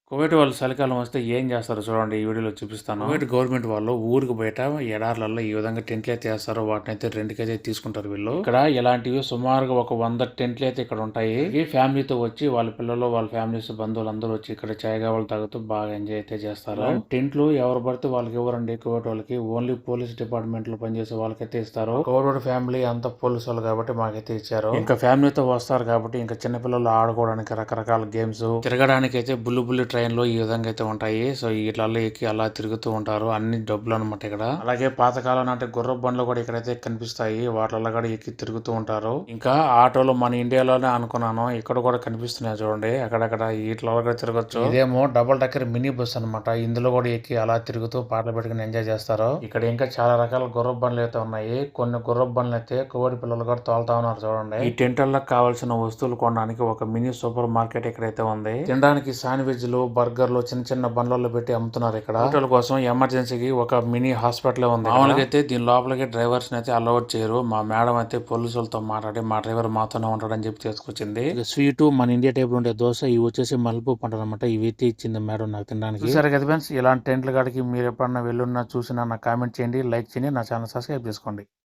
Kuwait వాళ్ళు చలికాలం వస్తే ఏం చేస్తారో చూడండి. ఈ వీడియోలో చూపిస్తాను. కువైట్ గవర్నమెంట్ వాళ్ళు ఊరికి బయట ఎడార్లలో ఈ విధంగా టెంట్లు అయితే వేస్తారో వాటిని అయితే రెంట్‌కైతే తీసుకుంటారు వీళ్ళు. ఇక్కడ ఇలాంటివి సుమారుగా ఒక 100 టెంట్లు అయితే ఇక్కడ ఉంటాయి. ఈ ఫ్యామిలీతో వచ్చి వాళ్ళ పిల్లలు, వాళ్ళ ఫ్యామిలీస్, బంధువులు అందరూ వచ్చి ఇక్కడ చాయ్ కావాలు తాగుతూ బాగా ఎంజాయ్ అయితే చేస్తారు. టెంట్లు ఎవరు పడితే వాళ్ళకి ఇవ్వరండి కువైట్ వాళ్ళకి. ఓన్లీ పోలీస్ డిపార్ట్మెంట్ లో పనిచేసే వాళ్ళకైతే ఇస్తారు. కువైట్ ఫ్యామిలీ అంతా పోలీసు వాళ్ళు కాబట్టి మాకైతే ఇచ్చారు. ఇంకా ఫ్యామిలీతో వస్తారు కాబట్టి ఇంకా చిన్నపిల్లలు ఆడుకోవడానికి రకరకాల గేమ్స్, తిరగడానికి అయితే బుల్లి ట్రైన్లు ఈ విధంగా అయితే ఉంటాయి. సో వీటిల్లో ఎక్కి అలా తిరుగుతూ ఉంటారు. అన్ని డబ్బులు అనమాట ఇక్కడ. అలాగే పాతకాలం నాటి గుర్ర బండ్లు కూడా ఇక్కడైతే కనిపిస్తాయి. వాటిల్లో కూడా ఎక్కి తిరుగుతూ ఉంటారు. ఇంకా ఆటోలు మన ఇండియాలోనే అనుకున్నాను, ఇక్కడ కూడా కనిపిస్తున్నాయి చూడండి. అక్కడక్కడ వీటిలో కూడా తిరగచ్చు. ఇదేమో డబుల్ డెక్కర్ మినీ బస్ అనమాట. ఇందులో కూడా ఎక్కి అలా తిరుగుతూ పాటలు పెట్టుకుని ఎంజాయ్ చేస్తారు. ఇక్కడ ఇంకా చాలా రకాల గుర్ర బండ్లు అయితే ఉన్నాయి. కొన్ని గుర్ర బండ్లు అయితే కోడి పిల్లలు కూడా తోలుతా ఉన్నారు చూడండి. ఈ టెంట్లకు కావాల్సిన వస్తువులు కొనడానికి ఒక మినీ సూపర్ మార్కెట్ ఇక్కడైతే ఉంది. తినడానికి శాండ్విచ్లు, బర్గర్లు చిన్న చిన్న బండ్లలో పెట్టి అమ్ముతున్నారు ఇక్కడ. హోటల్ కోసం ఎమర్జెన్సీకి ఒక మినీ హాస్పిటల్ ఉంది. మామూలుగా అయితే దీని లోపలికి డ్రైవర్స్ అయితే అలౌట్ చేయరు. మా మేడం అయితే పోలీసులతో మాట్లాడి మా డ్రైవర్ మాతోనే ఉంటాడని చెప్పి తీసుకొచ్చింది. స్వీట్ మన ఇండియా టైప్ ఉండే దోశ, ఇవి వచ్చేసి మలుపు పంట అనమాట. ఇవి అయితే ఇచ్చింది మేడం నాకు తినడానికి. సరే కదా ఫ్రెండ్స్, ఇలాంటి టెంట్ల కాడికి మీరు ఎప్పుడన్నా వెళ్ళున్నా చూసినా నాకు కామెంట్ చేయండి, లైక్ చేయండి, నా ఛానల్ సబ్స్క్రైబ్ చేసుకోండి.